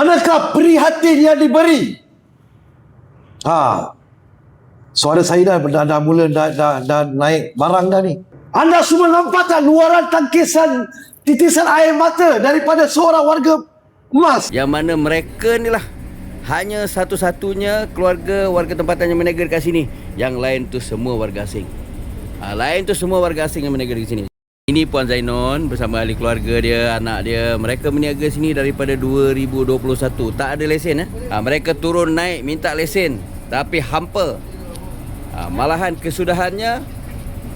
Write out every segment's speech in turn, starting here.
Manakah prihatin yang diberi? Suara saya dah mula naik barang dah ni. Anda semua nampak tak luaran tangkisan titisan air mata daripada seorang warga emas? Yang mana mereka ni lah hanya satu-satunya warga tempatan yang berniaga dekat sini. Yang lain tu semua warga asing. Semua warga asing yang berniaga di sini. Ini Puan Zainon bersama ahli keluarga dia, anak dia. Mereka berniaga sini daripada 2021. Tak ada lesen. Mereka turun naik minta lesen, tapi hampa. Malahan kesudahannya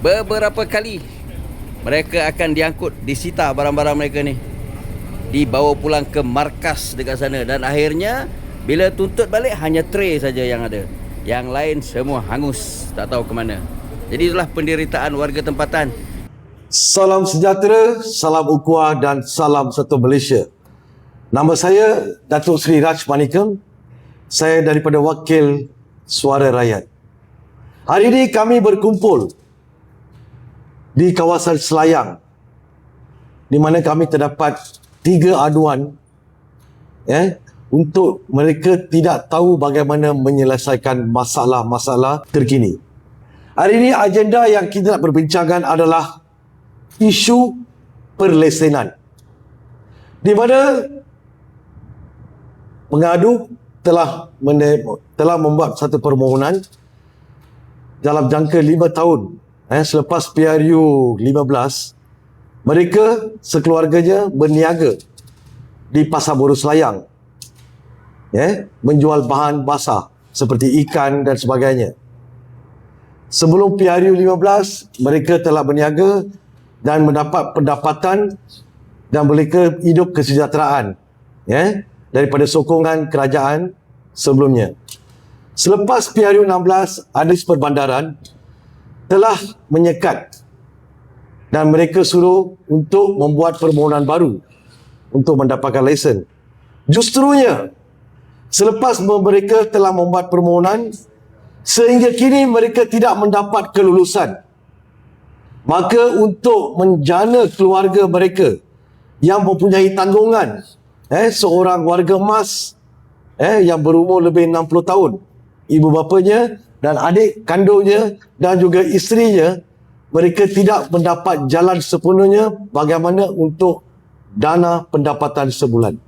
beberapa kali mereka akan diangkut, disita barang-barang mereka ni, dibawa pulang ke markas dekat sana. Dan akhirnya bila tuntut balik, hanya tray saja yang ada. Yang lain semua hangus, tak tahu ke mana. Jadi itulah penderitaan warga tempatan. Salam sejahtera, salam ukhuwah dan salam satu Malaysia. Nama saya Datuk Seri Raj Manikem. Saya daripada Wakil Suara Rakyat. Hari ini kami berkumpul di kawasan Selayang, di mana kami terdapat 3 aduan untuk mereka tidak tahu bagaimana menyelesaikan masalah-masalah terkini. Hari ini agenda yang kita nak perbincangkan adalah isu perlesenan, di mana pengadu telah membuat satu permohonan dalam jangka 5 tahun selepas PRU 15. Mereka sekeluarganya berniaga di Pasar Baru Selayang, menjual bahan basah seperti ikan dan sebagainya. Sebelum PRU 15, mereka telah berniaga dan mendapat pendapatan dan mereka hidup kesejahteraan daripada sokongan kerajaan sebelumnya. Selepas PRU 16, Adis Perbandaran telah menyekat dan mereka suruh untuk membuat permohonan baru untuk mendapatkan lesen. Justrunya, selepas mereka telah membuat permohonan, sehingga kini mereka tidak mendapat kelulusan. Maka untuk menjana keluarga mereka yang mempunyai tanggungan, seorang warga emas yang berumur lebih 60 tahun, ibu bapanya dan adik kandungnya dan juga isterinya, mereka tidak mendapat jalan sepenuhnya bagaimana untuk dana pendapatan sebulan.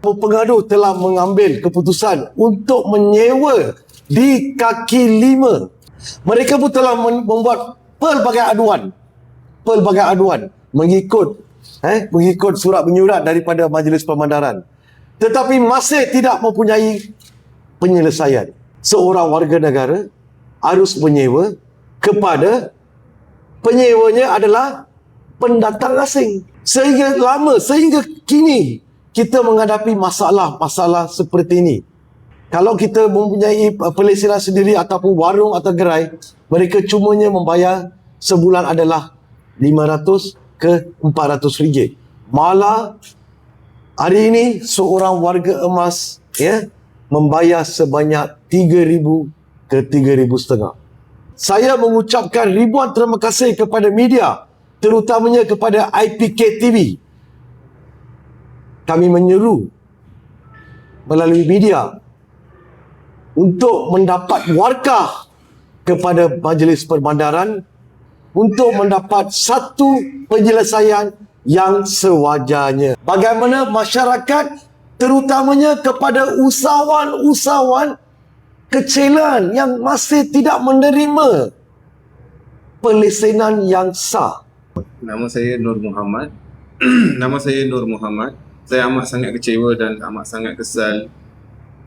Pengadu telah mengambil keputusan untuk menyewa di kaki 5. Mereka pun telah membuat pelbagai aduan mengikut surat menyurat daripada Majlis Permandaran, tetapi masih tidak mempunyai penyelesaian. Seorang warga negara harus menyewa kepada penyewanya adalah pendatang asing. Sehingga kini kita menghadapi masalah-masalah seperti ini. Kalau kita mempunyai pelesiran sendiri ataupun warung atau gerai, mereka cumanya membayar sebulan adalah 500 ke 400 ringgit. Malah hari ini seorang warga emas membayar sebanyak 3,000 ke 3,500. Saya mengucapkan ribuan terima kasih kepada media, terutamanya kepada IPK TV. Kami menyeru melalui media untuk mendapat warkah kepada Majlis Perbandaran untuk mendapat satu penyelesaian yang sewajarnya. Bagaimana masyarakat, terutamanya kepada usahawan-usahawan kecilan yang masih tidak menerima pelesenan yang sah. Nama saya Nur Muhammad. Saya amat sangat kecewa dan amat sangat kesal.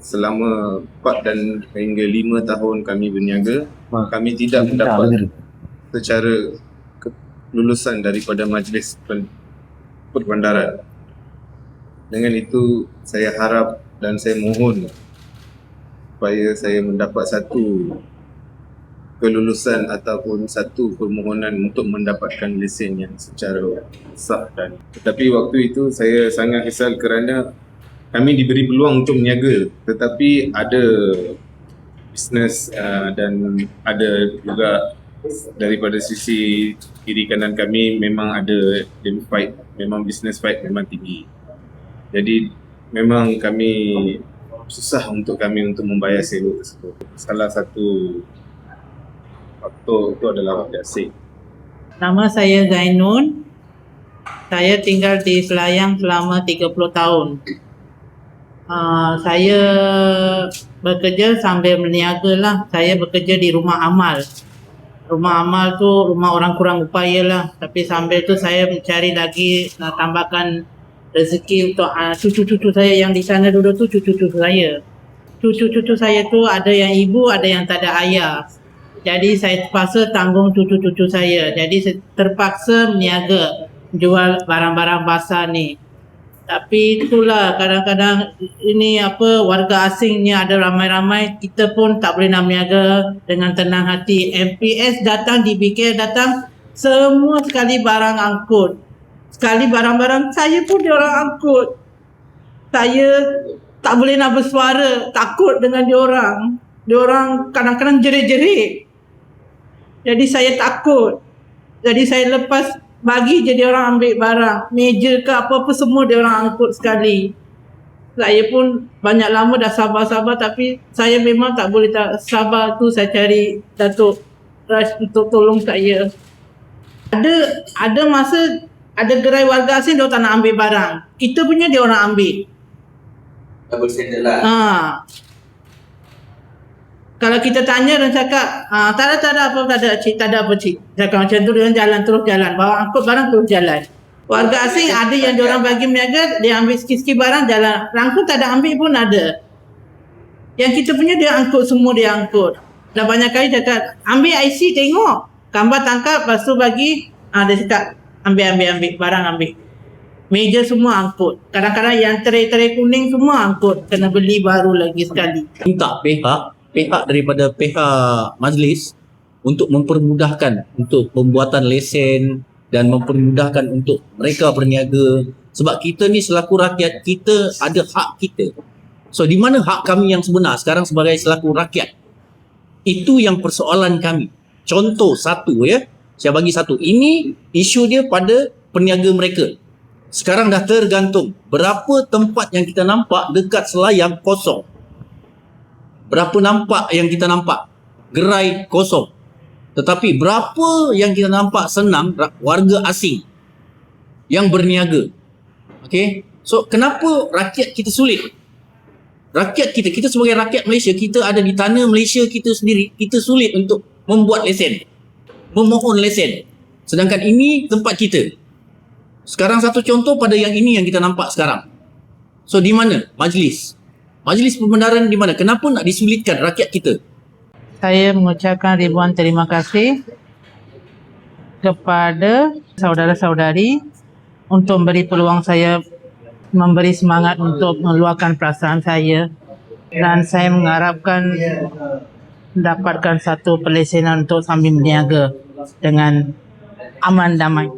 Selama 4 dan hingga 5 tahun kami berniaga, kami tidak mendapat secara kelulusan daripada Majlis Perbandaran. Dengan itu, saya harap dan saya mohon supaya saya mendapat satu kelulusan ataupun satu permohonan untuk mendapatkan lesen yang secara sah. Tetapi waktu itu saya sangat kesal kerana kami diberi peluang untuk berniaga, tetapi ada bisnes dan ada juga daripada sisi kiri kanan kami memang ada fight, memang business fight memang tinggi. Jadi memang kami susah untuk kami untuk membayar sewa tersebut. Salah satu faktor itu adalah warga asing. Nama saya Zainun. Saya tinggal di Selayang selama 30 tahun. Saya bekerja sambil berniaga lah. Saya bekerja di rumah amal. Rumah amal tu rumah orang kurang upaya lah. Tapi sambil tu saya mencari lagi tambahkan rezeki untuk cucu-cucu saya yang di sana dulu tu cucu-cucu saya. Cucu-cucu saya tu ada yang ibu, ada yang tak ada ayah. Jadi saya terpaksa tanggung cucu-cucu saya. Jadi saya terpaksa berniaga jual barang-barang basah ni. Tapi itulah kadang-kadang ini warga asing ni ada ramai-ramai, kita pun tak boleh nak berniaga dengan tenang hati. MPS datang, DBK datang, semua sekali barang angkut. Sekali barang-barang saya pun diorang angkut. Saya tak boleh nak bersuara, takut dengan diorang. Diorang kadang-kadang jerit-jerit. Jadi saya takut. Jadi saya lepas bagi je dia orang ambil barang, meja ke apa-apa semua dia orang angkut sekali. Saya pun banyak lama dah sabar-sabar, tapi saya memang tak boleh tak sabar tu. Saya cari Datuk Raj untuk tolong saya. Ada masa ada gerai warga asing dia tak nak ambil barang, kita punya dia orang ambil. Double standard lah. Kalau kita tanya dan cakap tak ada apa cik, tak ada apa cik. Cakap macam tu dia jalan terus jalan, bawa angkut barang terus jalan. Warga asing ada yang diorang bagi berniaga, dia ambil sikit-sikit barang jalan. Rangkut tak ada ambil pun ada. Yang kita punya dia angkut semua, dia angkut. Dah banyak kali cakap ambil IC tengok, gambar tangkap, lepas tu bagi dia cakap ambil barang ambil. Meja semua angkut. Kadang-kadang yang tray-tray kuning semua angkut, kena beli baru lagi sekali. Minta pihak daripada pihak majlis untuk mempermudahkan untuk pembuatan lesen dan mempermudahkan untuk mereka berniaga, sebab kita ni selaku rakyat, kita ada hak kita. So di mana hak kami yang sebenar sekarang sebagai selaku rakyat? Itu yang persoalan kami. Contoh satu saya bagi satu. Ini isu dia pada peniaga mereka. Sekarang dah tergantung berapa tempat yang kita nampak dekat Selayang kosong. Berapa nampak yang kita nampak gerai kosong. Tetapi berapa yang kita nampak senang warga asing yang berniaga. Okay? So kenapa rakyat kita sulit? Rakyat kita sebagai rakyat Malaysia, kita ada di tanah Malaysia kita sendiri, kita sulit untuk membuat lesen, memohon lesen. Sedangkan ini tempat kita. Sekarang satu contoh pada yang ini yang kita nampak sekarang. So di mana? Majlis pembenaran di mana? Kenapa nak disulitkan rakyat kita? Saya mengucapkan ribuan terima kasih kepada saudara-saudari untuk memberi peluang saya, memberi semangat untuk meluahkan perasaan saya, dan saya mengharapkan mendapatkan satu perlesenan untuk sambil berniaga dengan aman damai.